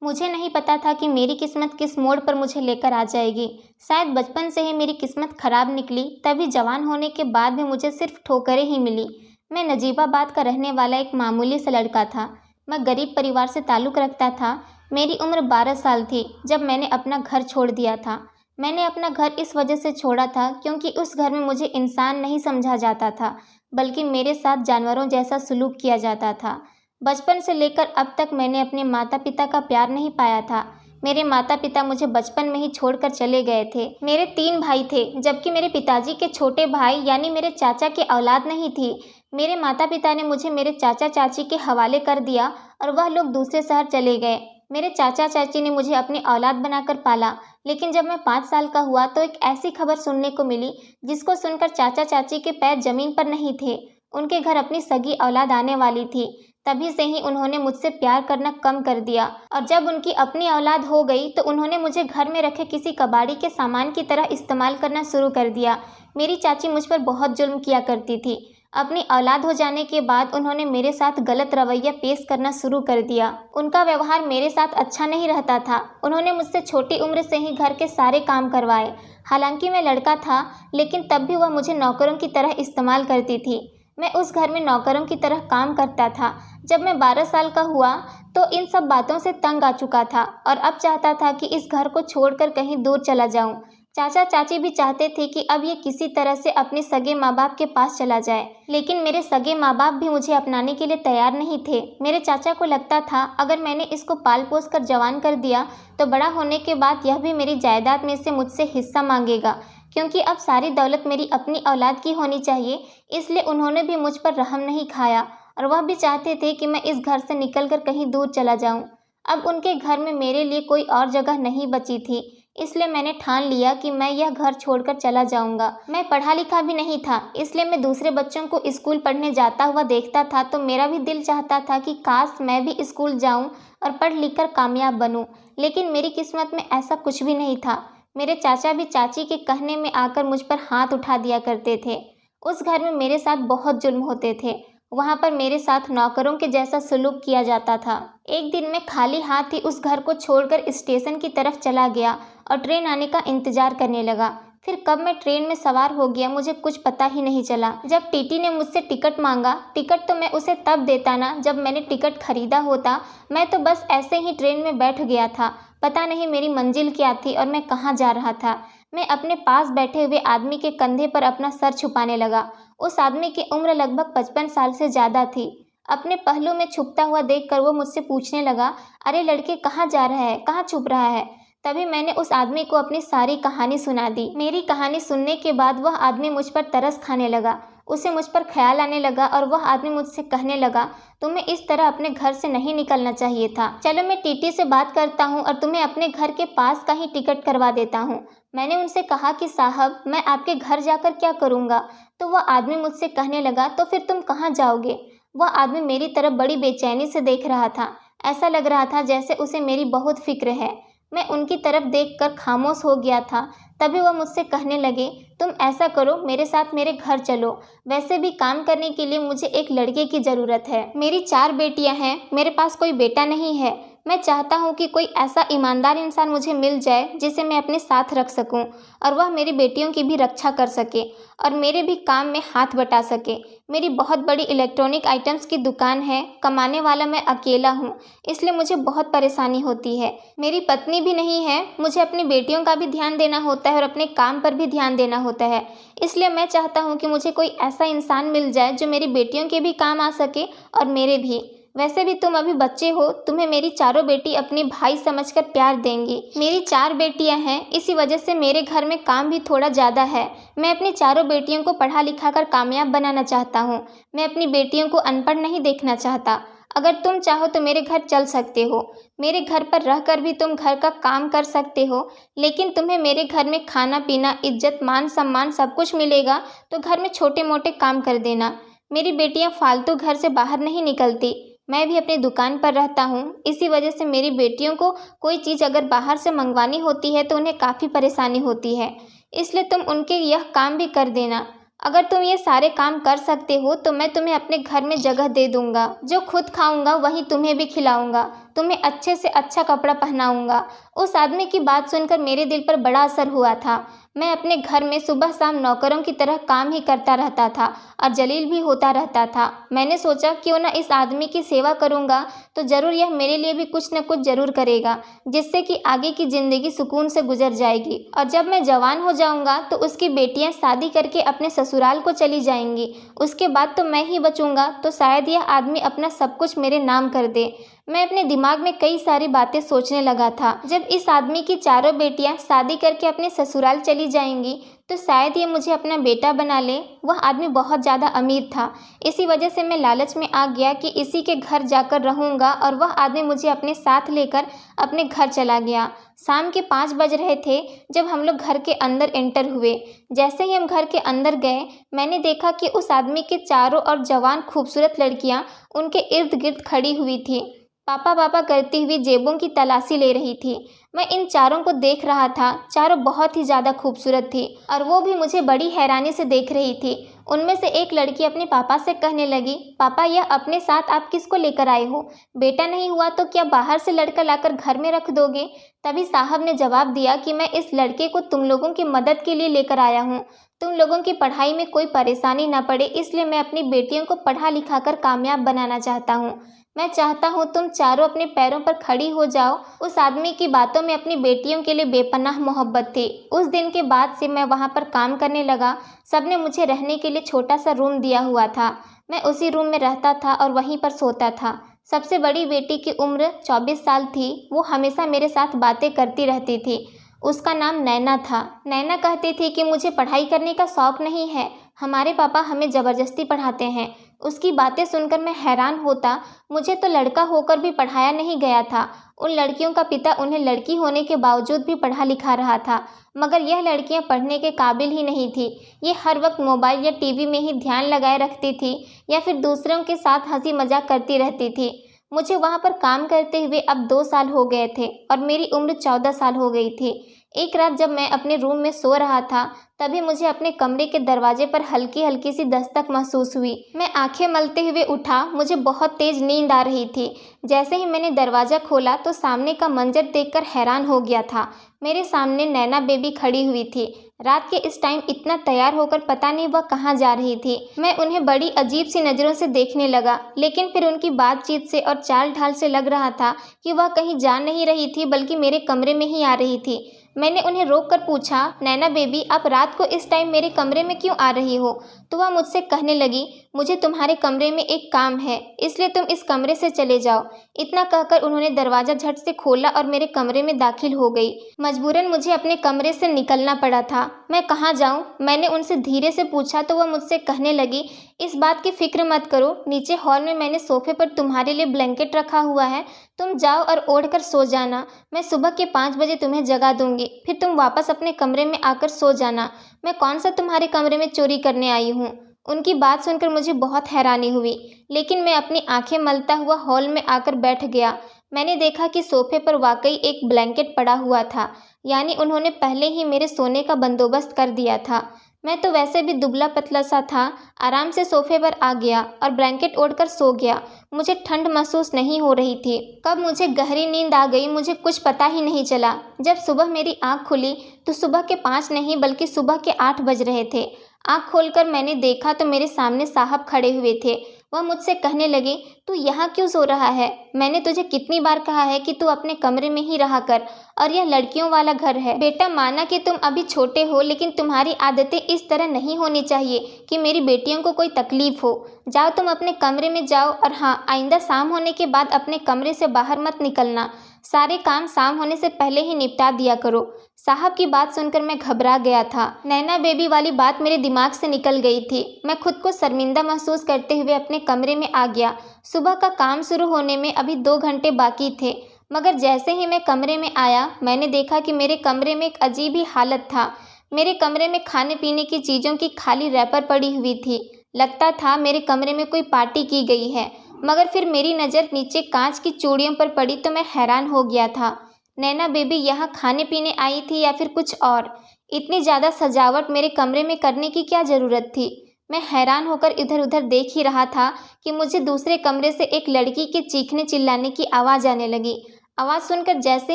मुझे नहीं पता था कि मेरी किस्मत किस मोड़ पर मुझे लेकर आ जाएगी। शायद बचपन से ही मेरी किस्मत खराब निकली, तभी जवान होने के बाद भी मुझे सिर्फ ठोकरें ही मिली। मैं नजीबाबाद का रहने वाला एक मामूली सा लड़का था। मैं गरीब परिवार से ताल्लुक़ रखता था। मेरी उम्र 12 साल थी जब मैंने अपना घर छोड़ दिया था। मैंने अपना घर इस वजह से छोड़ा था क्योंकि उस घर में मुझे इंसान नहीं समझा जाता था, बल्कि मेरे साथ जानवरों जैसा सलूक किया जाता था। बचपन से लेकर अब तक मैंने अपने माता पिता का प्यार नहीं पाया था। मेरे माता पिता मुझे बचपन में ही छोड़कर चले गए थे। मेरे 3 भाई थे, जबकि मेरे पिताजी के छोटे भाई यानी मेरे चाचा की औलाद नहीं थी। मेरे माता पिता ने मुझे मेरे चाचा चाची के हवाले कर दिया और वह लोग दूसरे शहर चले गए। मेरे चाचा चाची ने मुझे अपनी औलाद बनाकर पाला, लेकिन जब मैं 5 साल का हुआ तो एक ऐसी खबर सुनने को मिली जिसको सुनकर चाचा चाची के पैर जमीन पर नहीं थे। उनके घर अपनी सगी औलाद आने वाली थी। तभी से ही उन्होंने मुझसे प्यार करना कम कर दिया और जब उनकी अपनी औलाद हो गई तो उन्होंने मुझे घर में रखे किसी कबाड़ी के सामान की तरह इस्तेमाल करना शुरू कर दिया। मेरी चाची मुझ पर बहुत जुल्म किया करती थी। अपनी औलाद हो जाने के बाद उन्होंने मेरे साथ गलत रवैया पेश करना शुरू कर दिया। उनका व्यवहार मेरे साथ अच्छा नहीं रहता था। उन्होंने मुझसे छोटी उम्र से ही घर के सारे काम करवाए। हालांकि मैं लड़का था, लेकिन तब भी वह मुझे नौकरों की तरह इस्तेमाल करती थी। मैं उस घर में नौकरों की तरह काम करता था। जब मैं 12 साल का हुआ तो इन सब बातों से तंग आ चुका था और अब चाहता था कि इस घर को छोड़कर कहीं दूर चला जाऊं। चाचा चाची भी चाहते थे कि अब ये किसी तरह से अपने सगे माँ बाप के पास चला जाए, लेकिन मेरे सगे माँ बाप भी मुझे अपनाने के लिए तैयार नहीं थे। मेरे चाचा को लगता था अगर मैंने इसको पाल पोस कर जवान कर दिया तो बड़ा होने के बाद यह भी मेरी जायदाद में से मुझसे हिस्सा मांगेगा, क्योंकि अब सारी दौलत मेरी अपनी औलाद की होनी चाहिए। इसलिए उन्होंने भी मुझ पर रहम नहीं खाया और वह भी चाहते थे कि मैं इस घर से निकलकर कहीं दूर चला जाऊं। अब उनके घर में मेरे लिए कोई और जगह नहीं बची थी, इसलिए मैंने ठान लिया कि मैं यह घर छोड़कर चला जाऊंगा। मैं पढ़ा लिखा भी नहीं था, इसलिए मैं दूसरे बच्चों को स्कूल पढ़ने जाता हुआ देखता था तो मेरा भी दिल चाहता था कि काश मैं भी स्कूल जाऊं और पढ़ लिख कर कामयाब बनूं। लेकिन मेरी किस्मत में ऐसा कुछ भी नहीं था। मेरे चाचा भी चाची के कहने में आकर मुझ पर हाथ उठा दिया करते थे। उस घर में मेरे साथ बहुत जुल्म होते थे। वहाँ पर मेरे साथ नौकरों के जैसा सलूक किया जाता था। एक दिन मैं खाली हाथ ही उस घर को छोड़कर स्टेशन की तरफ चला गया और ट्रेन आने का इंतजार करने लगा। फिर कब मैं ट्रेन में सवार हो गया मुझे कुछ पता ही नहीं चला। जब टीटी ने मुझसे टिकट मांगा, टिकट तो मैं उसे तब देता ना जब मैंने टिकट खरीदा होता। मैं तो बस ऐसे ही ट्रेन में बैठ गया था। पता नहीं मेरी मंजिल क्या थी और मैं कहाँ जा रहा था। मैं अपने पास बैठे हुए आदमी के कंधे पर अपना सर छुपाने लगा। उस आदमी की उम्र लगभग 55 साल से ज़्यादा थी। अपने पहलू में छुपता हुआ देखकर वो मुझसे पूछने लगा, अरे लड़के कहाँ जा रहा है, कहाँ छुप रहा है। तभी मैंने उस आदमी को अपनी सारी कहानी सुना दी। मेरी कहानी सुनने के बाद वह आदमी मुझ पर तरस खाने लगा। उसे मुझ पर ख्याल आने लगा और वह आदमी मुझसे कहने लगा, तुम्हें इस तरह अपने घर से नहीं निकलना चाहिए था। चलो मैं टीटी से बात करता हूँ और तुम्हें अपने घर के पास का ही टिकट करवा देता हूँ। मैंने उनसे कहा कि साहब मैं आपके घर जाकर क्या करूँगा। तो वह आदमी मुझसे कहने लगा, तो फिर तुम कहाँ जाओगे। वह आदमी मेरी तरफ बड़ी बेचैनी से देख रहा था। ऐसा लग रहा था जैसे उसे मेरी बहुत फिक्र है। मैं उनकी तरफ देखकर खामोश हो गया था। तभी वह मुझसे कहने लगे, तुम ऐसा करो मेरे साथ मेरे घर चलो। वैसे भी काम करने के लिए मुझे एक लड़के की ज़रूरत है। मेरी 4 बेटियां हैं, मेरे पास कोई बेटा नहीं है। मैं चाहता हूँ कि कोई ऐसा ईमानदार इंसान मुझे मिल जाए जिसे मैं अपने साथ रख सकूँ और वह मेरी बेटियों की भी रक्षा कर सके और मेरे भी काम में हाथ बटा सके। मेरी बहुत बड़ी इलेक्ट्रॉनिक आइटम्स की दुकान है। कमाने वाला मैं अकेला हूँ, इसलिए मुझे बहुत परेशानी होती है। मेरी पत्नी भी नहीं है। मुझे अपनी बेटियों का भी ध्यान देना होता है और अपने काम पर भी ध्यान देना होता है। इसलिए मैं चाहता हूँ कि मुझे कोई ऐसा इंसान मिल जाए जो मेरी बेटियों के भी काम आ सके और मेरे भी। वैसे भी तुम अभी बच्चे हो, तुम्हें मेरी चारों बेटी अपने भाई समझकर प्यार देंगी। मेरी 4 बेटियां हैं, इसी वजह से मेरे घर में काम भी थोड़ा ज़्यादा है। मैं अपनी चारों बेटियों को पढ़ा लिखा कर कामयाब बनाना चाहता हूँ। मैं अपनी बेटियों को अनपढ़ नहीं देखना चाहता। अगर तुम चाहो तो मेरे घर चल सकते हो। मेरे घर पर रहकर भी तुम घर का काम कर सकते हो, लेकिन तुम्हें मेरे घर में खाना पीना, इज्जत, मान सम्मान सब कुछ मिलेगा। तो घर में छोटे मोटे काम कर देना। मेरी बेटियां फालतू घर से बाहर नहीं निकलती। मैं भी अपनी दुकान पर रहता हूँ। इसी वजह से मेरी बेटियों को कोई चीज़ अगर बाहर से मंगवानी होती है तो उन्हें काफ़ी परेशानी होती है। इसलिए तुम उनके यह काम भी कर देना। अगर तुम ये सारे काम कर सकते हो तो मैं तुम्हें अपने घर में जगह दे दूँगा। जो खुद खाऊँगा वही तुम्हें भी खिलाऊँगा। तुम्हें अच्छे से अच्छा कपड़ा पहनाऊंगा। उस आदमी की बात सुनकर मेरे दिल पर बड़ा असर हुआ था। मैं अपने घर में सुबह शाम नौकरों की तरह काम ही करता रहता था और जलील भी होता रहता था। मैंने सोचा क्यों ना इस आदमी की सेवा करूंगा तो ज़रूर यह मेरे लिए भी कुछ न कुछ ज़रूर करेगा, जिससे कि आगे की ज़िंदगी सुकून से गुजर जाएगी। और जब मैं जवान हो जाऊंगा तो उसकी बेटियां शादी करके अपने ससुराल को चली जाएंगी। उसके बाद तो मैं ही बचूंगा, तो शायद यह आदमी अपना सब कुछ मेरे नाम कर दे। मैं अपने दिमाग में कई सारी बातें सोचने लगा था। जब इस आदमी की चारों बेटियां शादी करके अपने ससुराल चली जाएंगी तो शायद ये मुझे अपना बेटा बना ले। वह आदमी बहुत ज़्यादा अमीर था, इसी वजह से मैं लालच में आ गया कि इसी के घर जाकर रहूँगा, और वह आदमी मुझे अपने साथ लेकर अपने घर चला गया। शाम के 5 बज रहे थे जब हम लोग घर के अंदर एंटर हुए। जैसे ही हम घर के अंदर गए, मैंने देखा कि उस आदमी के चारों ओर जवान खूबसूरत लड़कियां उनके इर्द गिर्द खड़ी हुई थी, पापा पापा करती हुई जेबों की तलाशी ले रही थी। मैं इन चारों को देख रहा था। चारों बहुत ही ज़्यादा खूबसूरत थी और वो भी मुझे बड़ी हैरानी से देख रही थी। उनमें से एक लड़की अपने पापा से कहने लगी, पापा यह अपने साथ आप किसको लेकर आए हो? बेटा नहीं हुआ तो क्या बाहर से लड़का लाकर घर में रख दोगे? तभी साहब ने जवाब दिया कि मैं इस लड़के को तुम लोगों की मदद के लिए लेकर आया हूँ। तुम लोगों की पढ़ाई में कोई परेशानी ना पड़े, इसलिए मैं अपनी बेटियों को पढ़ा लिखा कर कामयाब बनाना चाहता हूँ। मैं चाहता हूँ तुम चारों अपने पैरों पर खड़ी हो जाओ। उस आदमी की बातों में अपनी बेटियों के लिए बेपनाह मोहब्बत थी। उस दिन के बाद से मैं वहाँ पर काम करने लगा। सबने मुझे रहने के लिए छोटा सा रूम दिया हुआ था। मैं उसी रूम में रहता था और वहीं पर सोता था। सबसे बड़ी बेटी की उम्र 24 साल थी। वो हमेशा मेरे साथ बातें करती रहती थी। उसका नाम नैना था। नैना कहती थी कि मुझे पढ़ाई करने का शौक़ नहीं है, हमारे पापा हमें ज़बरदस्ती पढ़ाते हैं। उसकी बातें सुनकर मैं हैरान होता। मुझे तो लड़का होकर भी पढ़ाया नहीं गया था। उन लड़कियों का पिता उन्हें लड़की होने के बावजूद भी पढ़ा लिखा रहा था, मगर यह लड़कियां पढ़ने के काबिल ही नहीं थी। ये हर वक्त मोबाइल या टीवी में ही ध्यान लगाए रखती थी या फिर दूसरों के साथ हंसी मजाक करती रहती थी। मुझे वहाँ पर काम करते हुए अब 2 साल हो गए थे और मेरी उम्र 14 साल हो गई थी। एक रात जब मैं अपने रूम में सो रहा था, तभी मुझे अपने कमरे के दरवाजे पर हल्की हल्की सी दस्तक महसूस हुई। मैं आंखें मलते हुए उठा। मुझे बहुत तेज नींद आ रही थी। जैसे ही मैंने दरवाज़ा खोला तो सामने का मंजर देखकर हैरान हो गया था। मेरे सामने नैना बेबी खड़ी हुई थी। रात के इस टाइम इतना तैयार होकर पता नहीं वह कहाँ जा रही थी। मैं उन्हें बड़ी अजीब सी नज़रों से देखने लगा, लेकिन फिर उनकी बातचीत से और चाल ढाल से लग रहा था कि वह कहीं जा नहीं रही थी बल्कि मेरे कमरे में ही आ रही थी। मैंने उन्हें रोककर पूछा, नैना बेबी आप रात को इस टाइम मेरे कमरे में क्यों आ रही हो? तो वह मुझसे कहने लगी, मुझे तुम्हारे कमरे में एक काम है, इसलिए तुम इस कमरे से चले जाओ। इतना कहकर उन्होंने दरवाज़ा झट से खोला और मेरे कमरे में दाखिल हो गई। मजबूरन मुझे अपने कमरे से निकलना पड़ा था। मैं कहाँ जाऊँ? मैंने उनसे धीरे से पूछा तो वह मुझसे कहने लगी, इस बात की फिक्र मत करो, नीचे हॉल में मैंने सोफे पर तुम्हारे लिए ब्लैंकेट रखा हुआ है, तुम जाओ और ओढ़कर सो जाना। मैं सुबह के 5 बजे तुम्हें जगा दूंगी, फिर तुम वापस अपने कमरे में आकर सो जाना। मैं कौन सा तुम्हारे कमरे में चोरी करने आई हूँ? उनकी बात सुनकर मुझे बहुत हैरानी हुई, लेकिन मैं अपनी आंखें मलता हुआ हॉल में आकर बैठ गया। मैंने देखा कि सोफे पर वाकई एक ब्लैंकेट पड़ा हुआ था, यानी उन्होंने पहले ही मेरे सोने का बंदोबस्त कर दिया था। मैं तो वैसे भी दुबला पतला सा था। आराम से सोफे पर आ गया और ब्लैंकेट ओढ़कर सो गया। मुझे ठंड महसूस नहीं हो रही थी। कब मुझे गहरी नींद आ गई मुझे कुछ पता ही नहीं चला। जब सुबह मेरी आँख खुली तो सुबह के 5 नहीं बल्कि सुबह के 8 बज रहे थे। आँख खोलकर मैंने देखा तो मेरे सामने साहब खड़े हुए थे। वह मुझसे कहने लगे, तू यहाँ क्यों सो रहा है? मैंने तुझे कितनी बार कहा है कि तू अपने कमरे में ही रहा कर, और यह लड़कियों वाला घर है। बेटा माना कि तुम अभी छोटे हो, लेकिन तुम्हारी आदतें इस तरह नहीं होनी चाहिए कि मेरी बेटियों को कोई तकलीफ हो। जाओ तुम अपने कमरे में जाओ, और हाँ, आइंदा शाम होने के बाद अपने कमरे से बाहर मत निकलना। सारे काम शाम होने से पहले ही निपटा दिया करो। साहब की बात सुनकर मैं घबरा गया था। नैना बेबी वाली बात मेरे दिमाग से निकल गई थी। मैं खुद को शर्मिंदा महसूस करते हुए अपने कमरे में आ गया। सुबह का काम शुरू होने में अभी 2 घंटे बाकी थे, मगर जैसे ही मैं कमरे में आया मैंने देखा कि मेरे कमरे में एक अजीब ही हालत था। मेरे कमरे में खाने पीने की चीज़ों की खाली रैपर पड़ी हुई थी। लगता था मेरे कमरे में कोई पार्टी की गई है। मगर फिर मेरी नज़र नीचे कांच की चूड़ियों पर पड़ी तो मैं हैरान हो गया था। नैना बेबी यहाँ खाने पीने आई थी या फिर कुछ और? इतनी ज़्यादा सजावट मेरे कमरे में करने की क्या ज़रूरत थी? मैं हैरान होकर इधर उधर देख ही रहा था कि मुझे दूसरे कमरे से एक लड़की के चीखने चिल्लाने की आवाज़ आने लगी। आवाज़ सुनकर जैसे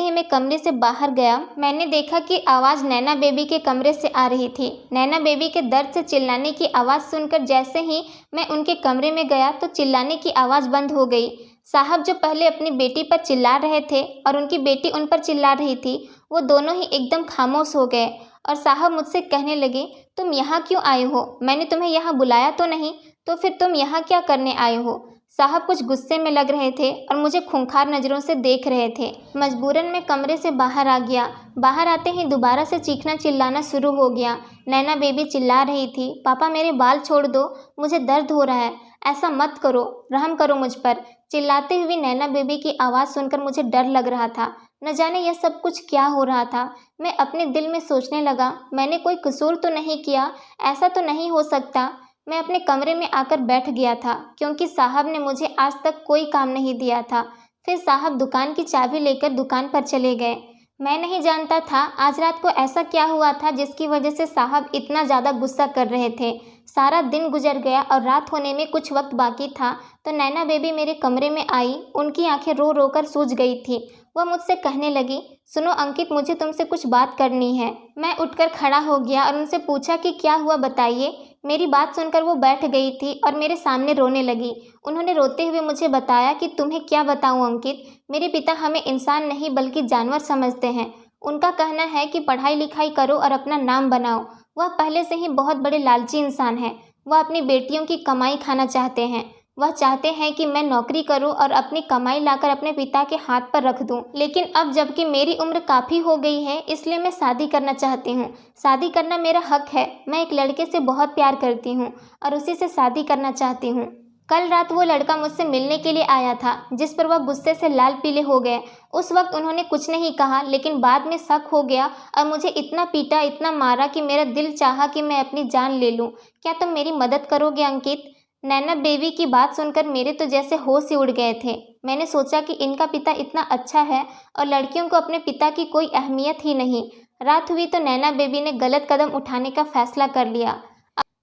ही मैं कमरे से बाहर गया, मैंने देखा कि आवाज़ नैना बेबी के कमरे से आ रही थी। नैना बेबी के दर्द से चिल्लाने की आवाज़ सुनकर जैसे ही मैं उनके कमरे में गया तो चिल्लाने की आवाज़ बंद हो गई। साहब जो पहले अपनी बेटी पर चिल्ला रहे थे और उनकी बेटी उन पर चिल्ला रही थी, वो दोनों ही एकदम खामोश हो गए और साहब मुझसे कहने लगे, तुम यहाँ क्यों आए हो? मैंने तुम्हें यहाँ बुलाया तो नहीं, तो फिर तुम यहाँ क्या करने आए हो? साहब कुछ गुस्से में लग रहे थे और मुझे खूंखार नज़रों से देख रहे थे। मजबूरन मैं कमरे से बाहर आ गया। बाहर आते ही दोबारा से चीखना चिल्लाना शुरू हो गया। नैना बेबी चिल्ला रही थी, पापा मेरे बाल छोड़ दो, मुझे दर्द हो रहा है, ऐसा मत करो, रहम करो मुझ पर। चिल्लाते हुए नैना बेबी की आवाज़ सुनकर मुझे डर लग रहा था। न जाने यह सब कुछ क्या हो रहा था। मैं अपने दिल में सोचने लगा, मैंने कोई कसूर तो नहीं किया, ऐसा तो नहीं हो सकता। मैं अपने कमरे में आकर बैठ गया था क्योंकि साहब ने मुझे आज तक कोई काम नहीं दिया था। फिर साहब दुकान की चाबी लेकर दुकान पर चले गए। मैं नहीं जानता था आज रात को ऐसा क्या हुआ था जिसकी वजह से साहब इतना ज़्यादा गुस्सा कर रहे थे। सारा दिन गुजर गया और रात होने में कुछ वक्त बाकी था तो नैना बेबी मेरे कमरे में आई। उनकी आंखें रो रो कर सूज गई थी। वह मुझसे कहने लगी, सुनो अंकित, मुझे तुमसे कुछ बात करनी है। मैं उठकर खड़ा हो गया और उनसे पूछा कि क्या हुआ, बताइए। मेरी बात सुनकर वो बैठ गई थी और मेरे सामने रोने लगी। उन्होंने रोते हुए मुझे बताया कि तुम्हें क्या बताऊं अंकित, मेरे पिता हमें इंसान नहीं बल्कि जानवर समझते हैं। उनका कहना है कि पढ़ाई लिखाई करो और अपना नाम बनाओ। वह पहले से ही बहुत बड़े लालची इंसान हैं। वह अपनी बेटियों की कमाई खाना चाहते हैं। वह चाहते हैं कि मैं नौकरी करूं और अपनी कमाई लाकर अपने पिता के हाथ पर रख दूं। लेकिन अब जबकि मेरी उम्र काफ़ी हो गई है, इसलिए मैं शादी करना चाहती हूं। शादी करना मेरा हक है। मैं एक लड़के से बहुत प्यार करती हूं और उसी से शादी करना चाहती हूं। कल रात वो लड़का मुझसे मिलने के लिए आया था, जिस पर वह गुस्से से लाल पीले हो गए। उस वक्त उन्होंने कुछ नहीं कहा, लेकिन बाद में शक हो गया और मुझे इतना पीटा, इतना मारा कि मेरा दिल चाहा कि मैं अपनी जान ले लूं। क्या तुम मेरी मदद करोगे अंकित? नैना बेबी की बात सुनकर मेरे तो जैसे होश ही उड़ गए थे। मैंने सोचा कि इनका पिता इतना अच्छा है और लड़कियों को अपने पिता की कोई अहमियत ही नहीं। रात हुई तो नैना बेबी ने गलत कदम उठाने का फैसला कर लिया।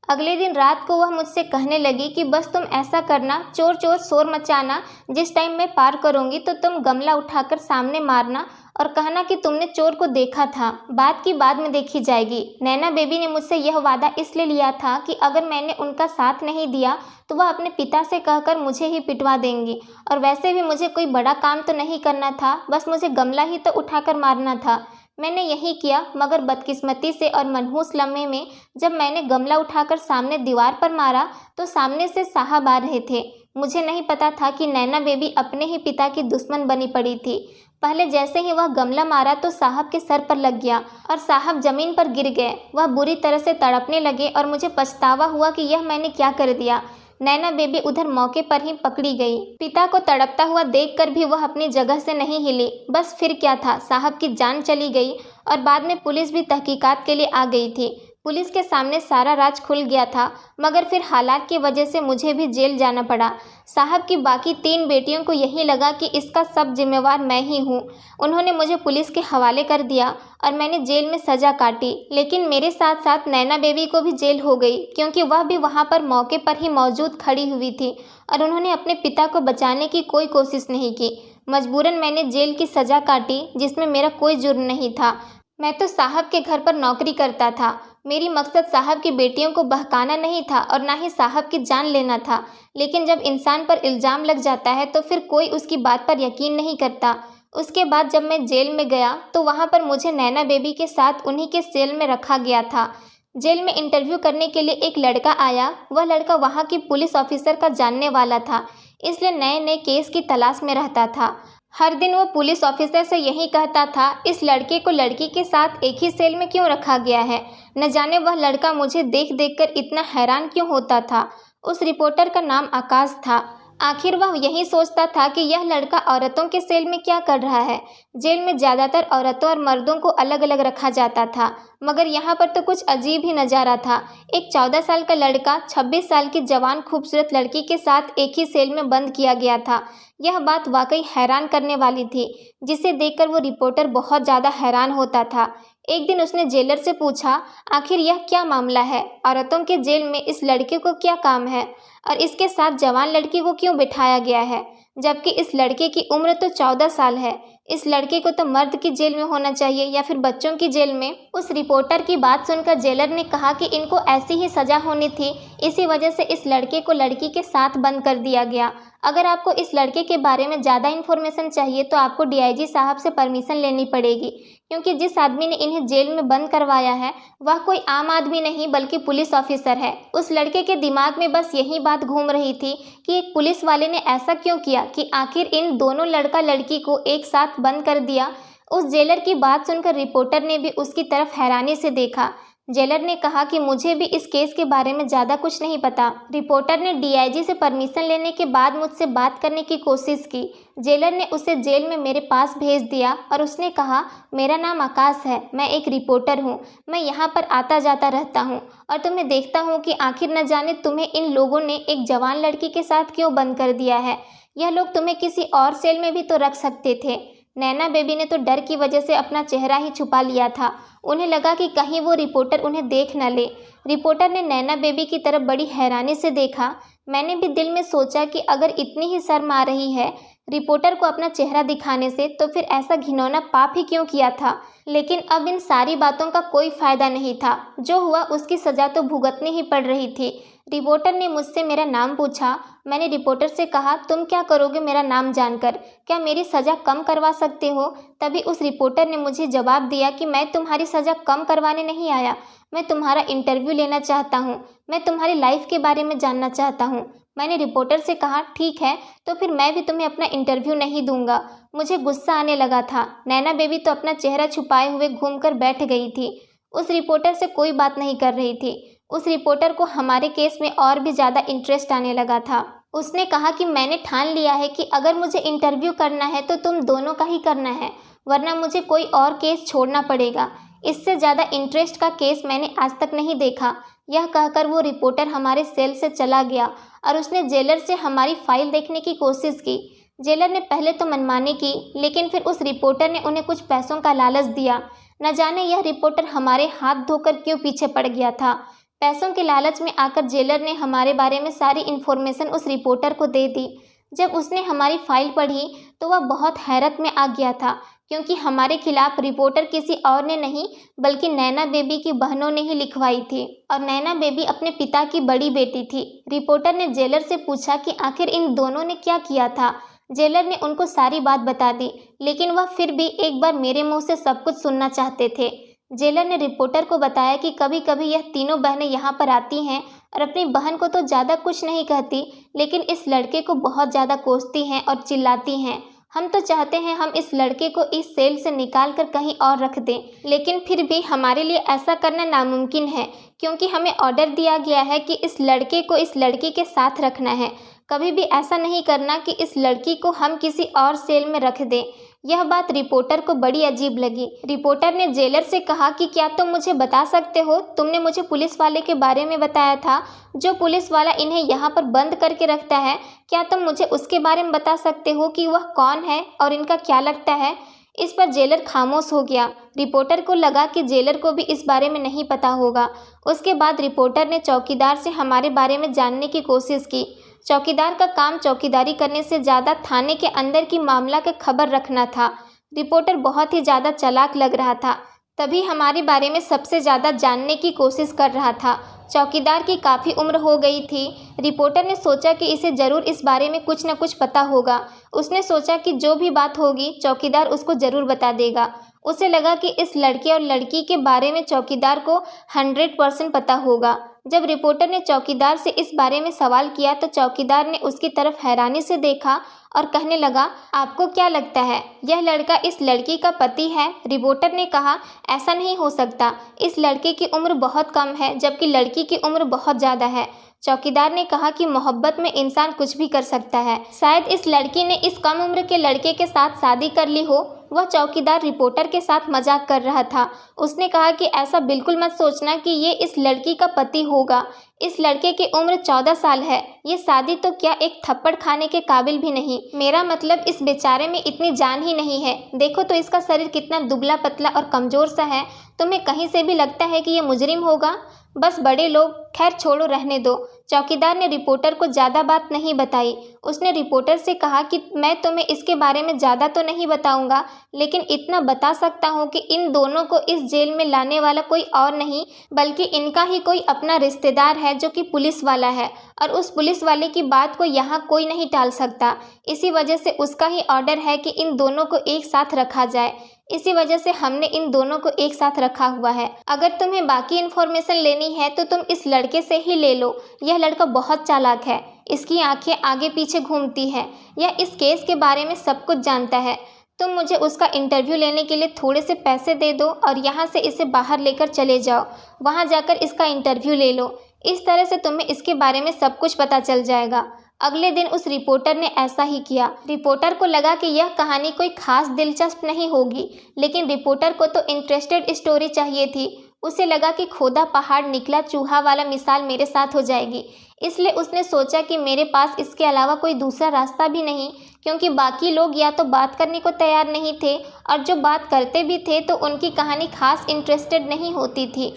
अगले दिन रात को वह मुझसे कहने लगी कि बस तुम ऐसा करना, चोर चोर शोर मचाना, जिस टाइम मैं पार करूंगी तो तुम गमला उठाकर सामने मारना और कहना कि तुमने चोर को देखा था। बात की बाद में देखी जाएगी। नैना बेबी ने मुझसे यह वादा इसलिए लिया था कि अगर मैंने उनका साथ नहीं दिया तो वह अपने पिता से कहकर मुझे ही पिटवा देंगी। और वैसे भी मुझे कोई बड़ा काम तो नहीं करना था, बस मुझे गमला ही तो उठाकर मारना था। मैंने यही किया, मगर बदकिस्मती से और मनहूस लम्हे में जब मैंने गमला उठाकर सामने दीवार पर मारा तो सामने से साहब आ रहे थे। मुझे नहीं पता था कि नैना बेबी अपने ही पिता की दुश्मन बनी पड़ी थी। पहले जैसे ही वह गमला मारा तो साहब के सर पर लग गया और साहब जमीन पर गिर गए। वह बुरी तरह से तड़पने लगे और मुझे पछतावा हुआ कि यह मैंने क्या कर दिया। नैना बेबी उधर मौके पर ही पकड़ी गई। पिता को तड़पता हुआ देखकर भी वह अपनी जगह से नहीं हिली। बस फिर क्या था, साहब की जान चली गई और बाद में पुलिस भी तहकीकात के लिए आ गई थी। पुलिस के सामने सारा राज खुल गया था, मगर फिर हालात की वजह से मुझे भी जेल जाना पड़ा। साहब की बाकी 3 बेटियों को यही लगा कि इसका सब जिम्मेवार मैं ही हूँ। उन्होंने मुझे पुलिस के हवाले कर दिया और मैंने जेल में सज़ा काटी। लेकिन मेरे साथ साथ नैना बेबी को भी जेल हो गई, क्योंकि वह भी वहाँ पर मौके पर ही मौजूद खड़ी हुई थी और उन्होंने अपने पिता को बचाने की कोई कोशिश नहीं की। मजबूरन मैंने जेल की सज़ा काटी, जिसमें मेरा कोई जुर्म नहीं था। मैं तो साहब के घर पर नौकरी करता था। मेरी मकसद साहब की बेटियों को बहकाना नहीं था और ना ही साहब की जान लेना था। लेकिन जब इंसान पर इल्ज़ाम लग जाता है तो फिर कोई उसकी बात पर यकीन नहीं करता। उसके बाद जब मैं जेल में गया तो वहाँ पर मुझे नैना बेबी के साथ उन्हीं के सेल में रखा गया था। जेल में इंटरव्यू करने के लिए एक लड़का आया। वह लड़का वहाँ की पुलिस ऑफिसर का जानने वाला था, इसलिए नए नए केस की तलाश में रहता था। हर दिन वो पुलिस ऑफिसर से यही कहता था, इस लड़के को लड़की के साथ एक ही सेल में क्यों रखा गया है। न जाने वह लड़का मुझे देख देख कर इतना हैरान क्यों होता था। उस रिपोर्टर का नाम आकाश था। आखिर वह यही सोचता था कि यह लड़का औरतों के सेल में क्या कर रहा है। जेल में ज़्यादातर औरतों और मर्दों को अलग अलग रखा जाता था, मगर यहाँ पर तो कुछ अजीब ही नज़ारा था। एक 14 साल का लड़का 26 साल की जवान खूबसूरत लड़की के साथ एक ही सेल में बंद किया गया था। यह बात वाकई हैरान करने वाली थी, जिसे देखकर वो रिपोर्टर बहुत ज़्यादा हैरान होता था। एक दिन उसने जेलर से पूछा, आखिर यह क्या मामला है? औरतों के जेल में इस लड़के को क्या काम है और इसके साथ जवान लड़की को क्यों बिठाया गया है, जबकि इस लड़के की उम्र तो 14 साल है। इस लड़के को तो मर्द की जेल में होना चाहिए या फिर बच्चों की जेल में। उस रिपोर्टर की बात सुनकर जेलर ने कहा कि इनको ऐसी ही सज़ा होनी थी, इसी वजह से इस लड़के को लड़की के साथ बंद कर दिया गया। अगर आपको इस लड़के के बारे में ज़्यादा इन्फॉर्मेशन चाहिए तो आपको डीआईजी साहब से परमिशन लेनी पड़ेगी, क्योंकि जिस आदमी ने इन्हें जेल में बंद करवाया है वह कोई आम आदमी नहीं बल्कि पुलिस ऑफिसर है। उस लड़के के दिमाग में बस यही बात घूम रही थी कि एक पुलिस वाले ने ऐसा क्यों किया कि आखिर इन दोनों लड़का लड़की को एक साथ बंद कर दिया। उस जेलर की बात सुनकर रिपोर्टर ने भी उसकी तरफ हैरानी से देखा। जेलर ने कहा कि मुझे भी इस केस के बारे में ज़्यादा कुछ नहीं पता। रिपोर्टर ने डीआईजी से परमिशन लेने के बाद मुझसे बात करने की कोशिश की। जेलर ने उसे जेल में मेरे पास भेज दिया और उसने कहा, मेरा नाम आकाश है, मैं एक रिपोर्टर हूँ, मैं यहाँ पर आता जाता रहता हूँ और तुम्हें देखता हूँ कि आखिर न जाने तुम्हें इन लोगों ने एक जवान लड़की के साथ क्यों बंद कर दिया है। यह लोग तुम्हें किसी और सेल में भी तो रख सकते थे। नैना बेबी ने तो डर की वजह से अपना चेहरा ही छुपा लिया था। उन्हें लगा कि कहीं वो रिपोर्टर उन्हें देख न ले। रिपोर्टर ने नैना बेबी की तरफ बड़ी हैरानी से देखा। मैंने भी दिल में सोचा कि अगर इतनी ही शर्म आ रही है रिपोर्टर को अपना चेहरा दिखाने से, तो फिर ऐसा घिनौना पाप ही क्यों किया था। लेकिन अब इन सारी बातों का कोई फ़ायदा नहीं था। जो हुआ उसकी सज़ा तो भुगतनी ही पड़ रही थी। रिपोर्टर ने मुझसे मेरा नाम पूछा। मैंने रिपोर्टर से कहा, तुम क्या करोगे मेरा नाम जानकर? क्या मेरी सज़ा कम करवा सकते हो? तभी उस रिपोर्टर ने मुझे जवाब दिया कि मैं तुम्हारी सज़ा कम करवाने नहीं आया, मैं तुम्हारा इंटरव्यू लेना चाहता हूँ, मैं तुम्हारी लाइफ के बारे में जानना चाहता हूँ। मैंने रिपोर्टर से कहा, ठीक है, तो फिर मैं भी तुम्हें अपना इंटरव्यू नहीं दूंगा। मुझे गुस्सा आने लगा था। नैना बेबी तो अपना चेहरा छुपाए हुए घूमकर बैठ गई थी। उस रिपोर्टर से कोई बात नहीं कर रही थी। उस रिपोर्टर को हमारे केस में और भी ज़्यादा इंटरेस्ट आने लगा था। उसने कहा कि मैंने ठान लिया है कि अगर मुझे इंटरव्यू करना है तो तुम दोनों का ही करना है, वरना मुझे कोई और केस छोड़ना पड़ेगा। इससे ज़्यादा इंटरेस्ट का केस मैंने आज तक नहीं देखा। यह कहकर वो रिपोर्टर हमारे सेल से चला गया और उसने जेलर से हमारी फाइल देखने की कोशिश की। जेलर ने पहले तो मनमानी की, लेकिन फिर उस रिपोर्टर ने उन्हें कुछ पैसों का लालच दिया। न जाने यह रिपोर्टर हमारे हाथ धोकर क्यों पीछे पड़ गया था। पैसों के लालच में आकर जेलर ने हमारे बारे में सारी इन्फॉर्मेशन उस रिपोर्टर को दे दी। जब उसने हमारी फाइल पढ़ी तो वह बहुत हैरत में आ गया था, क्योंकि हमारे खिलाफ रिपोर्टर किसी और ने नहीं बल्कि नैना बेबी की बहनों ने ही लिखवाई थी, और नैना बेबी अपने पिता की बड़ी बेटी थी। रिपोर्टर ने जेलर से पूछा कि आखिर इन दोनों ने क्या किया था। जेलर ने उनको सारी बात बता दी, लेकिन वह फिर भी एक बार मेरे मुंह से सब कुछ सुनना चाहते थे। जेलर ने रिपोर्टर को बताया कि कभी कभी यह तीनों बहनें यहाँ पर आती हैं और अपनी बहन को तो ज़्यादा कुछ नहीं कहती, लेकिन इस लड़के को बहुत ज़्यादा कोसती हैं और चिल्लाती हैं। हम तो चाहते हैं हम इस लड़के को इस सेल से निकाल कर कहीं और रख दें, लेकिन फिर भी हमारे लिए ऐसा करना नामुमकिन है, क्योंकि हमें ऑर्डर दिया गया है कि इस लड़के को इस लड़की के साथ रखना है। कभी भी ऐसा नहीं करना कि इस लड़की को हम किसी और सेल में रख दें। यह बात रिपोर्टर को बड़ी अजीब लगी। रिपोर्टर ने जेलर से कहा कि क्या तुम मुझे बता सकते हो, तुमने मुझे पुलिस वाले के बारे में बताया था, जो पुलिस वाला इन्हें यहाँ पर बंद करके रखता है, क्या तुम मुझे उसके बारे में बता सकते हो कि वह कौन है और इनका क्या लगता है? इस पर जेलर खामोश हो गया। रिपोर्टर को लगा कि जेलर को भी इस बारे में नहीं पता होगा। उसके बाद रिपोर्टर ने चौकीदार से हमारे बारे में जानने की कोशिश की। चौकीदार का काम चौकीदारी करने से ज़्यादा थाने के अंदर की मामला का खबर रखना था। रिपोर्टर बहुत ही ज़्यादा चालाक लग रहा था, तभी हमारे बारे में सबसे ज़्यादा जानने की कोशिश कर रहा था। चौकीदार की काफ़ी उम्र हो गई थी। रिपोर्टर ने सोचा कि इसे ज़रूर इस बारे में कुछ न कुछ पता होगा। उसने सोचा कि जो भी बात होगी चौकीदार उसको ज़रूर बता देगा। उसे लगा कि इस लड़के और लड़की के बारे में चौकीदार को 100% पता होगा। जब रिपोर्टर ने चौकीदार से इस बारे में सवाल किया तो चौकीदार ने उसकी तरफ हैरानी से देखा और कहने लगा, आपको क्या लगता है यह लड़का इस लड़की का पति है? रिपोर्टर ने कहा, ऐसा नहीं हो सकता, इस लड़के की उम्र बहुत कम है जबकि लड़की की उम्र बहुत ज़्यादा है। चौकीदार ने कहा कि मोहब्बत में इंसान कुछ भी कर सकता है। शायद इस लड़की ने इस कम उम्र के लड़के के साथ शादी कर ली हो वह चौकीदार रिपोर्टर के साथ मजाक कर रहा था। उसने कहा कि ऐसा बिल्कुल मत सोचना कि ये इस लड़की का पति होगा। इस लड़के की उम्र 14 साल है। ये शादी तो क्या, एक थप्पड़ खाने के काबिल भी नहीं। मेरा मतलब इस बेचारे में इतनी जान ही नहीं है। देखो तो इसका शरीर कितना दुबला पतला और कमज़ोर सा है। तुम्हें कहीं से भी लगता है कि ये मुजरिम होगा? बस बड़े लोग। खैर छोड़ो, रहने दो। चौकीदार ने रिपोर्टर को ज़्यादा बात नहीं बताई। उसने रिपोर्टर से कहा कि मैं तुम्हें इसके बारे में ज़्यादा तो नहीं बताऊंगा, लेकिन इतना बता सकता हूं कि इन दोनों को इस जेल में लाने वाला कोई और नहीं बल्कि इनका ही कोई अपना रिश्तेदार है जो कि पुलिस वाला है, और उस पुलिस वाले की बात को यहाँ कोई नहीं टाल सकता। इसी वजह से उसका ही ऑर्डर है कि इन दोनों को एक साथ रखा जाए। इसी वजह से हमने इन दोनों को एक साथ रखा हुआ है। अगर तुम्हें बाकी इन्फॉर्मेशन लेनी है तो तुम इस लड़के से ही ले लो। यह लड़का बहुत चालाक है। इसकी आंखें आगे पीछे घूमती है। यह इस केस के बारे में सब कुछ जानता है। तुम मुझे उसका इंटरव्यू लेने के लिए थोड़े से पैसे दे दो और यहाँ से इसे बाहर लेकर चले जाओ। वहाँ जाकर इसका इंटरव्यू ले लो। इस तरह से तुम्हें इसके बारे में सब कुछ पता चल जाएगा। अगले दिन उस रिपोर्टर ने ऐसा ही किया। रिपोर्टर को लगा कि यह कहानी कोई खास दिलचस्प नहीं होगी, लेकिन रिपोर्टर को तो इंटरेस्टेड स्टोरी चाहिए थी। उसे लगा कि खोदा पहाड़ निकला चूहा वाला मिसाल मेरे साथ हो जाएगी। इसलिए उसने सोचा कि मेरे पास इसके अलावा कोई दूसरा रास्ता भी नहीं, क्योंकि बाकी लोग या तो बात करने को तैयार नहीं थे और जो बात करते भी थे तो उनकी कहानी खास इंटरेस्टेड नहीं होती थी।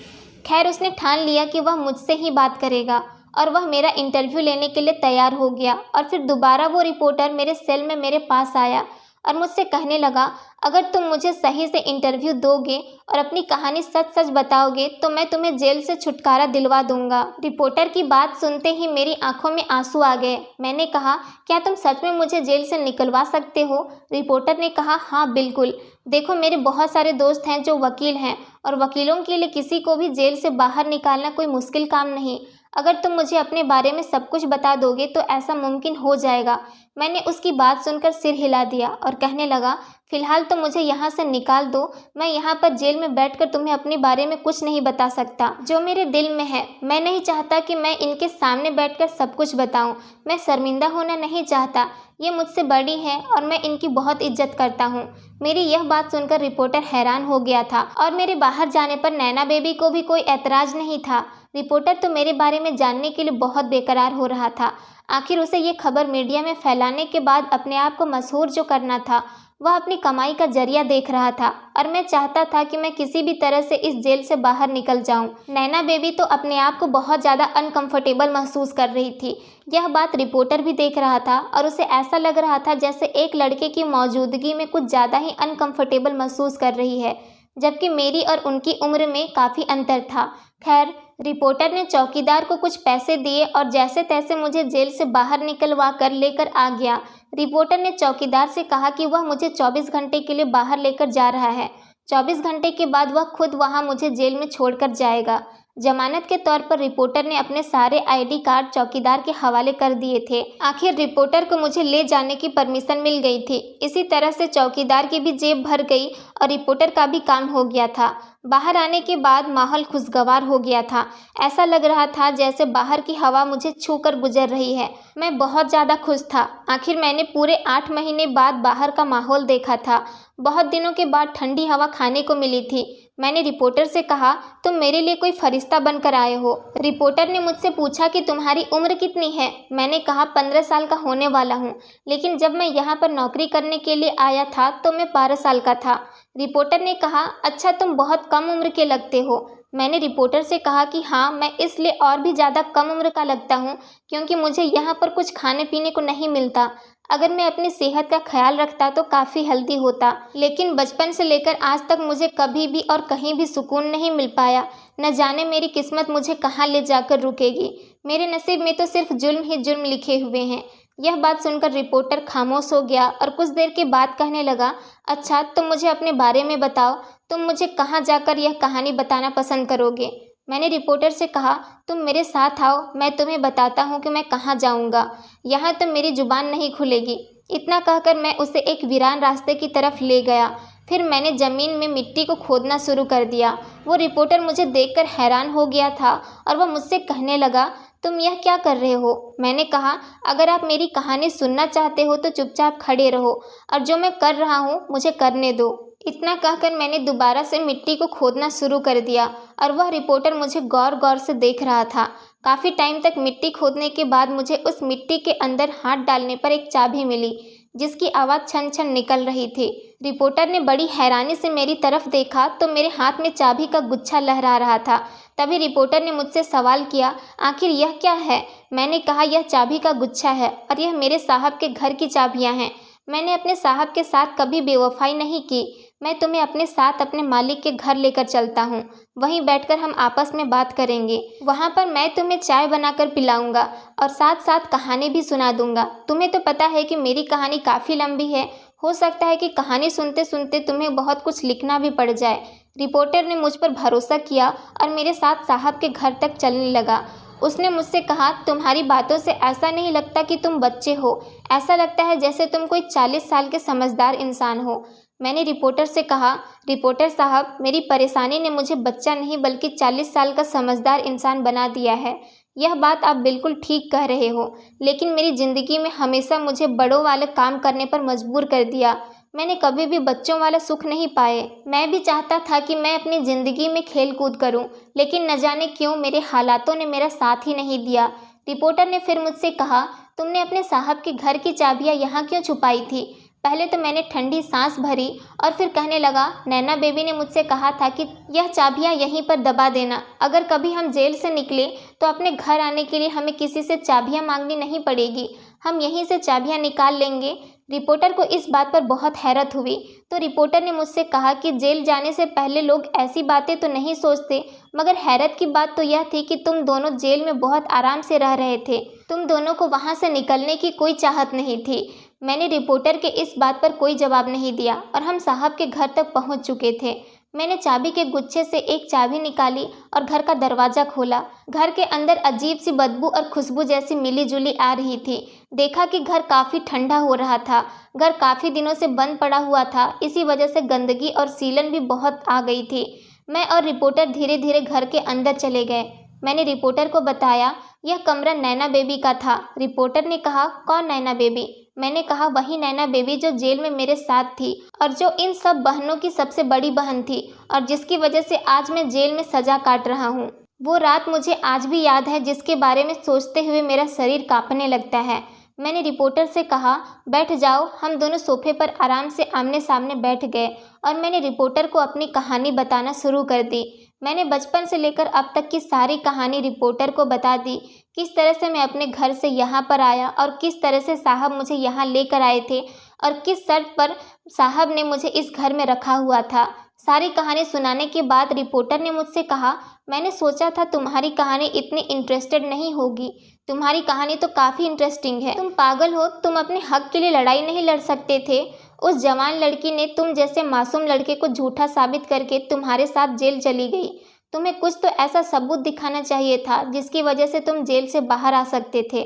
खैर उसने ठान लिया कि वह मुझसे ही बात करेगा और वह मेरा इंटरव्यू लेने के लिए तैयार हो गया। और फिर दोबारा वो रिपोर्टर मेरे सेल में मेरे पास आया और मुझसे कहने लगा, अगर तुम मुझे सही से इंटरव्यू दोगे और अपनी कहानी सच सच बताओगे तो मैं तुम्हें जेल से छुटकारा दिलवा दूंगा। रिपोर्टर की बात सुनते ही मेरी आंखों में आंसू आ गए। मैंने कहा, क्या तुम सच में मुझे जेल से निकलवा सकते हो? रिपोर्टर ने कहा, हाँ बिल्कुल। देखो मेरे बहुत सारे दोस्त हैं जो वकील हैं और वकीलों के लिए किसी को भी जेल से बाहर निकालना कोई मुश्किल काम नहीं। अगर तुम मुझे अपने बारे में सब कुछ बता दोगे तो ऐसा मुमकिन हो जाएगा। मैंने उसकी बात सुनकर सिर हिला दिया और कहने लगा, फ़िलहाल तो मुझे यहाँ से निकाल दो। मैं यहाँ पर जेल में बैठकर तुम्हें अपने बारे में कुछ नहीं बता सकता जो मेरे दिल में है। मैं नहीं चाहता कि मैं इनके सामने बैठकर सब कुछ बताऊँ। मैं शर्मिंदा होना नहीं चाहता। ये मुझसे बड़ी हैं और मैं इनकी बहुत इज्जत करता हूँ। मेरी यह बात सुनकर रिपोर्टर हैरान हो गया था और मेरे बाहर जाने पर नैना बेबी को भी कोई ऐतराज़ नहीं था। रिपोर्टर तो मेरे बारे में जानने के लिए बहुत बेकरार हो रहा था। आखिर उसे ये खबर मीडिया में फैलाने के बाद अपने आप को मशहूर जो करना था, वह अपनी कमाई का जरिया देख रहा था और मैं चाहता था कि मैं किसी भी तरह से इस जेल से बाहर निकल जाऊं। नैना बेबी तो अपने आप को बहुत ज़्यादा अनकंफर्टेबल महसूस कर रही थी। यह बात रिपोर्टर भी देख रहा था और उसे ऐसा लग रहा था जैसे एक लड़के की मौजूदगी में कुछ ज़्यादा ही अनकंफर्टेबल महसूस कर रही है, जबकि मेरी और उनकी उम्र में काफ़ी अंतर था। खैर रिपोर्टर ने चौकीदार को कुछ पैसे दिए और जैसे तैसे मुझे जेल से बाहर निकलवा कर लेकर आ गया। रिपोर्टर ने चौकीदार से कहा कि वह मुझे 24 घंटे के लिए बाहर लेकर जा रहा है। 24 घंटे के बाद वह खुद वहां मुझे जेल में छोड़कर जाएगा। जमानत के तौर पर रिपोर्टर ने अपने सारे आईडी कार्ड चौकीदार के हवाले कर दिए थे। आखिर रिपोर्टर को मुझे ले जाने की परमिशन मिल गई थी। इसी तरह से चौकीदार की भी जेब भर गई और रिपोर्टर का भी काम हो गया था। बाहर आने के बाद माहौल खुशगवार हो गया था। ऐसा लग रहा था जैसे बाहर की हवा मुझे छूकर गुजर रही है। मैं बहुत ज़्यादा खुश था। आखिर मैंने पूरे 8 महीने बाद बाहर का माहौल देखा था। बहुत दिनों के बाद ठंडी हवा खाने को मिली थी। मैंने रिपोर्टर से कहा, तुम मेरे लिए कोई फरिश्ता बनकर आए हो। रिपोर्टर ने मुझसे पूछा कि तुम्हारी उम्र कितनी है। मैंने कहा 15 साल का होने वाला हूँ, लेकिन जब मैं यहाँ पर नौकरी करने के लिए आया था तो मैं 12 साल का था। रिपोर्टर ने कहा, अच्छा तुम बहुत कम उम्र के लगते हो। मैंने रिपोर्टर से कहा कि हाँ, मैं इसलिए और भी ज़्यादा कम उम्र का लगता हूँ क्योंकि मुझे यहाँ पर कुछ खाने पीने को नहीं मिलता। अगर मैं अपनी सेहत का ख्याल रखता तो काफ़ी हेल्दी होता, लेकिन बचपन से लेकर आज तक मुझे कभी भी और कहीं भी सुकून नहीं मिल पाया। न जाने मेरी किस्मत मुझे कहाँ ले जाकर रुकेगी। मेरे नसीब में तो सिर्फ जुल्म ही जुल्म लिखे हुए हैं। यह बात सुनकर रिपोर्टर खामोश हो गया और कुछ देर के बाद कहने लगा, अच्छा तुम मुझे अपने बारे में बताओ। तुम मुझे कहाँ जाकर यह कहानी बताना पसंद करोगे? मैंने रिपोर्टर से कहा, तुम मेरे साथ आओ, मैं तुम्हें बताता हूँ कि मैं कहाँ जाऊँगा। यहाँ तो मेरी जुबान नहीं खुलेगी। इतना कहकर मैं उसे एक वीरान रास्ते की तरफ ले गया। फिर मैंने ज़मीन में मिट्टी को खोदना शुरू कर दिया। वो रिपोर्टर मुझे देखकर हैरान हो गया था और वह मुझसे कहने लगा, तुम यह क्या कर रहे हो? मैंने कहा, अगर आप मेरी कहानी सुनना चाहते हो तो चुपचाप खड़े रहो और जो मैं कर रहा हूँ मुझे करने दो। इतना कहकर मैंने दोबारा से मिट्टी को खोदना शुरू कर दिया और वह रिपोर्टर मुझे गौर गौर से देख रहा था। काफ़ी टाइम तक मिट्टी खोदने के बाद मुझे उस मिट्टी के अंदर हाथ डालने पर एक चाबी मिली जिसकी आवाज़ छन छन निकल रही थी। रिपोर्टर ने बड़ी हैरानी से मेरी तरफ देखा तो मेरे हाथ में चाबी का गुच्छा लहरा रहा था। तभी रिपोर्टर ने मुझसे सवाल किया, आखिर यह क्या है? मैंने कहा, यह चाबी का गुच्छा है और यह मेरे साहब के घर की चाबियां हैं। मैंने अपने साहब के साथ कभी बेवफाई नहीं की। मैं तुम्हें अपने साथ अपने मालिक के घर लेकर चलता हूँ। वहीं बैठकर हम आपस में बात करेंगे। वहाँ पर मैं तुम्हें चाय बनाकर पिलाऊंगा और साथ साथ कहानी भी सुना दूंगा। तुम्हें तो पता है कि मेरी कहानी काफ़ी लंबी है। हो सकता है कि कहानी सुनते सुनते तुम्हें बहुत कुछ लिखना भी पड़ जाए। रिपोर्टर ने मुझ पर भरोसा किया और मेरे साथ साहब के घर तक चलने लगा। उसने मुझसे कहा, तुम्हारी बातों से ऐसा नहीं लगता कि तुम बच्चे हो, ऐसा लगता है जैसे तुम कोई 40 साल के समझदार इंसान हो। मैंने रिपोर्टर से कहा, रिपोर्टर साहब, मेरी परेशानी ने मुझे बच्चा नहीं बल्कि 40 साल का समझदार इंसान बना दिया है। यह बात आप बिल्कुल ठीक कह रहे हो, लेकिन मेरी ज़िंदगी में हमेशा मुझे बड़ों वाले काम करने पर मजबूर कर दिया। मैंने कभी भी बच्चों वाला सुख नहीं पाए। मैं भी चाहता था कि मैं अपनी ज़िंदगी में खेल कूद करूं, लेकिन न जाने क्यों मेरे हालातों ने मेरा साथ ही नहीं दिया। रिपोर्टर ने फिर मुझसे कहा, तुमने अपने साहब के घर की चाबियां यहाँ क्यों छुपाई थी? पहले तो मैंने ठंडी सांस भरी और फिर कहने लगा, नैना बेबी ने मुझसे कहा था कि यह चाबियां यहीं पर दबा देना। अगर कभी हम जेल से निकले तो अपने घर आने के लिए हमें किसी से चाबियां मांगनी नहीं पड़ेगी, हम यहीं से चाबियां निकाल लेंगे। रिपोर्टर को इस बात पर बहुत हैरत हुई तो रिपोर्टर ने मुझसे कहा कि जेल जाने से पहले लोग ऐसी बातें तो नहीं सोचते, मगर हैरत की बात तो यह थी कि तुम दोनों जेल में बहुत आराम से रह रहे थे। तुम दोनों को वहाँ से निकलने की कोई चाहत नहीं थी। मैंने रिपोर्टर के इस बात पर कोई जवाब नहीं दिया और हम साहब के घर तक पहुँच चुके थे। मैंने चाबी के गुच्छे से एक चाबी निकाली और घर का दरवाज़ा खोला। घर के अंदर अजीब सी बदबू और खुशबू जैसी मिली जुली आ रही थी। देखा कि घर काफ़ी ठंडा हो रहा था। घर काफ़ी दिनों से बंद पड़ा हुआ था, इसी वजह से गंदगी और सीलन भी बहुत आ गई थी। मैं और रिपोर्टर धीरे धीरे घर के अंदर चले गए। मैंने रिपोर्टर को बताया, यह कमरा नैना बेबी का था। रिपोर्टर ने कहा, कौन नैना बेबी? मैंने कहा, वही नैना बेबी जो जेल में मेरे साथ थी और जो इन सब बहनों की सबसे बड़ी बहन थी और जिसकी वजह से आज मैं जेल में सज़ा काट रहा हूँ। वो रात मुझे आज भी याद है जिसके बारे में सोचते हुए मेरा शरीर कांपने लगता है। मैंने रिपोर्टर से कहा, बैठ जाओ। हम दोनों सोफे पर आराम से आमने सामने बैठ गए और मैंने रिपोर्टर को अपनी कहानी बताना शुरू कर दी। मैंने बचपन से लेकर अब तक की सारी कहानी रिपोर्टर को बता दी। किस तरह से मैं अपने घर से यहाँ पर आया और किस तरह से साहब मुझे यहाँ लेकर आए थे और किस शर्त पर साहब ने मुझे इस घर में रखा हुआ था। सारी कहानी सुनाने के बाद रिपोर्टर ने मुझसे कहा, मैंने सोचा था तुम्हारी कहानी इतनी इंटरेस्टेड नहीं होगी। तुम्हारी कहानी तो काफ़ी इंटरेस्टिंग है। तुम पागल हो, तुम अपने हक के लिए लड़ाई नहीं लड़ सकते थे? उस जवान लड़की ने तुम जैसे मासूम लड़के को झूठा साबित करके तुम्हारे साथ जेल चली गई। तुम्हें कुछ तो ऐसा सबूत दिखाना चाहिए था जिसकी वजह से तुम जेल से बाहर आ सकते थे।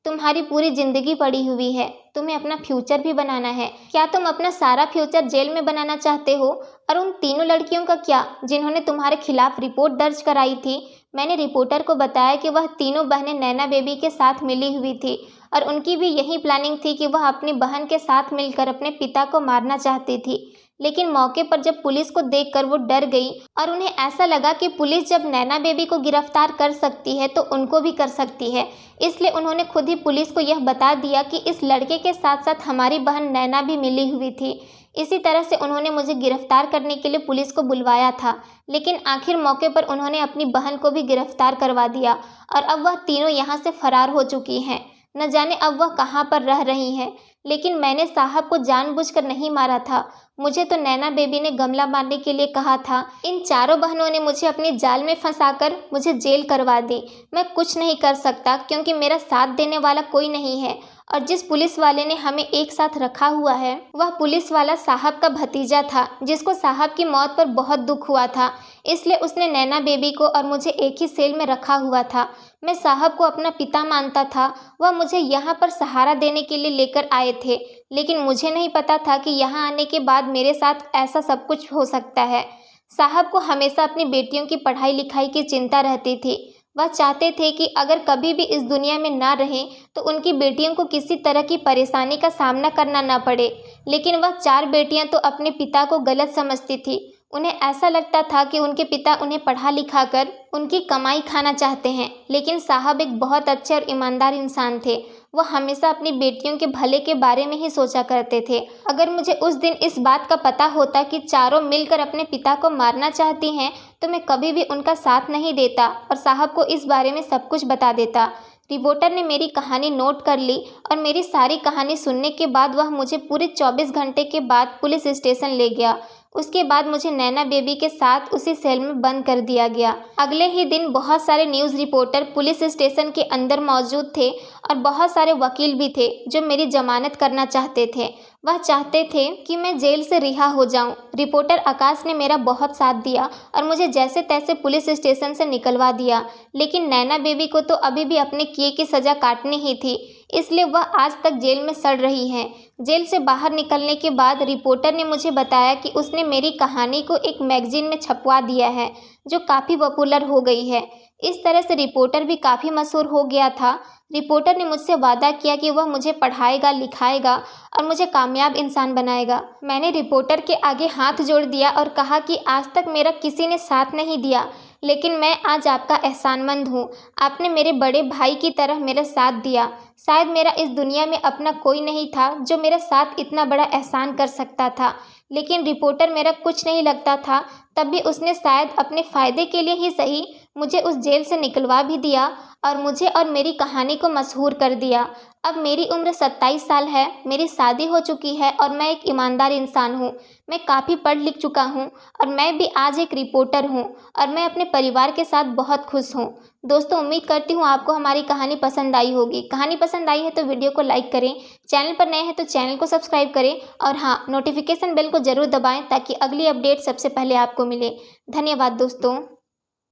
तुम्हारी पूरी ज़िंदगी पड़ी हुई है, तुम्हें अपना फ्यूचर भी बनाना है। क्या तुम अपना सारा फ्यूचर जेल में बनाना चाहते हो? और उन तीनों लड़कियों का क्या जिन्होंने तुम्हारे खिलाफ रिपोर्ट दर्ज कराई थी? मैंने रिपोर्टर को बताया कि वह तीनों बहनें नैना बेबी के साथ मिली हुई थी और उनकी भी यही प्लानिंग थी कि वह अपनी बहन के साथ मिलकर अपने पिता को मारना चाहती थी। लेकिन मौके पर जब पुलिस को देखकर वो डर गई और उन्हें ऐसा लगा कि पुलिस जब नैना बेबी को गिरफ्तार कर सकती है तो उनको भी कर सकती है। इसलिए उन्होंने खुद ही पुलिस को यह बता दिया कि इस लड़के के साथ साथ हमारी बहन नैना भी मिली हुई थी। इसी तरह से उन्होंने मुझे गिरफ्तार करने के लिए पुलिस को बुलवाया था, लेकिन आखिर मौके पर उन्होंने अपनी बहन को भी गिरफ्तार करवा दिया और अब वह तीनों यहाँ से फरार हो चुकी हैं। न जाने अब वह कहाँ पर रह रही हैं। लेकिन मैंने साहब को जानबूझकर नहीं मारा था। मुझे तो नैना बेबी ने गमला मारने के लिए कहा था। इन चारों बहनों ने मुझे अपने जाल में फंसाकर मुझे जेल करवा दी। मैं कुछ नहीं कर सकता क्योंकि मेरा साथ देने वाला कोई नहीं है और जिस पुलिस वाले ने हमें एक साथ रखा हुआ है वह पुलिस वाला साहब का भतीजा था जिसको साहब की मौत पर बहुत दुख हुआ था। इसलिए उसने नैना बेबी को और मुझे एक ही सेल में रखा हुआ था। मैं साहब को अपना पिता मानता था। वह मुझे यहाँ पर सहारा देने के लिए लेकर आए थे, लेकिन मुझे नहीं पता था कि यहाँ आने के बाद मेरे साथ ऐसा सब कुछ हो सकता है। साहब को हमेशा अपनी बेटियों की पढ़ाई लिखाई की चिंता रहती थी। वह चाहते थे कि अगर कभी भी इस दुनिया में ना रहें तो उनकी बेटियों को किसी तरह की परेशानी का सामना करना ना पड़े। लेकिन वह 4 बेटियां तो अपने पिता को गलत समझती थी। उन्हें ऐसा लगता था कि उनके पिता उन्हें पढ़ा लिखा कर उनकी कमाई खाना चाहते हैं। लेकिन साहब एक बहुत अच्छे और ईमानदार इंसान थे। वह हमेशा अपनी बेटियों के भले के बारे में ही सोचा करते थे। अगर मुझे उस दिन इस बात का पता होता कि चारों मिलकर अपने पिता को मारना चाहती हैं तो मैं कभी भी उनका साथ नहीं देता और साहब को इस बारे में सब कुछ बता देता। रिपोर्टर ने मेरी कहानी नोट कर ली और मेरी सारी कहानी सुनने के बाद वह मुझे पूरे 24 घंटे के बाद पुलिस स्टेशन ले गया। उसके बाद मुझे नैना बेबी के साथ उसी सेल में बंद कर दिया गया। अगले ही दिन बहुत सारे न्यूज़ रिपोर्टर पुलिस स्टेशन के अंदर मौजूद थे और बहुत सारे वकील भी थे जो मेरी जमानत करना चाहते थे। वह चाहते थे कि मैं जेल से रिहा हो जाऊं। रिपोर्टर आकाश ने मेरा बहुत साथ दिया और मुझे जैसे तैसे पुलिस स्टेशन से निकलवा दिया। लेकिन नैना बेबी को तो अभी भी अपने किए की सज़ा काटनी ही थी, इसलिए वह आज तक जेल में सड़ रही हैं। जेल से बाहर निकलने के बाद रिपोर्टर ने मुझे बताया कि उसने मेरी कहानी को एक मैगजीन में छपवा दिया है जो काफ़ी पॉपुलर हो गई है। इस तरह से रिपोर्टर भी काफ़ी मशहूर हो गया था। रिपोर्टर ने मुझसे वादा किया कि वह मुझे पढ़ाएगा, लिखाएगा और मुझे कामयाब इंसान बनाएगा। मैंने रिपोर्टर के आगे हाथ जोड़ दिया और कहा कि आज तक मेरा किसी ने साथ नहीं दिया, लेकिन मैं आज आपका एहसानमंद हूँ। आपने मेरे बड़े भाई की तरह मेरा साथ दिया। शायद मेरा इस दुनिया में अपना कोई नहीं था जो मेरे साथ इतना बड़ा एहसान कर सकता था। लेकिन रिपोर्टर मेरा कुछ नहीं लगता था, तब भी उसने शायद अपने फ़ायदे के लिए ही सही मुझे उस जेल से निकलवा भी दिया और मुझे और मेरी कहानी को मशहूर कर दिया। अब मेरी उम्र 27 साल है, मेरी शादी हो चुकी है और मैं एक ईमानदार इंसान हूँ। मैं काफ़ी पढ़ लिख चुका हूँ और मैं भी आज एक रिपोर्टर हूँ और मैं अपने परिवार के साथ बहुत खुश हूँ। दोस्तों, उम्मीद करती हूँ आपको हमारी कहानी पसंद आई होगी। कहानी पसंद आई है तो वीडियो को लाइक करें, चैनल पर नए हैं तो चैनल को सब्सक्राइब करें और हाँ, नोटिफिकेशन बेल को ज़रूर दबाएं ताकि अगली अपडेट सबसे पहले आपको मिले। धन्यवाद दोस्तों।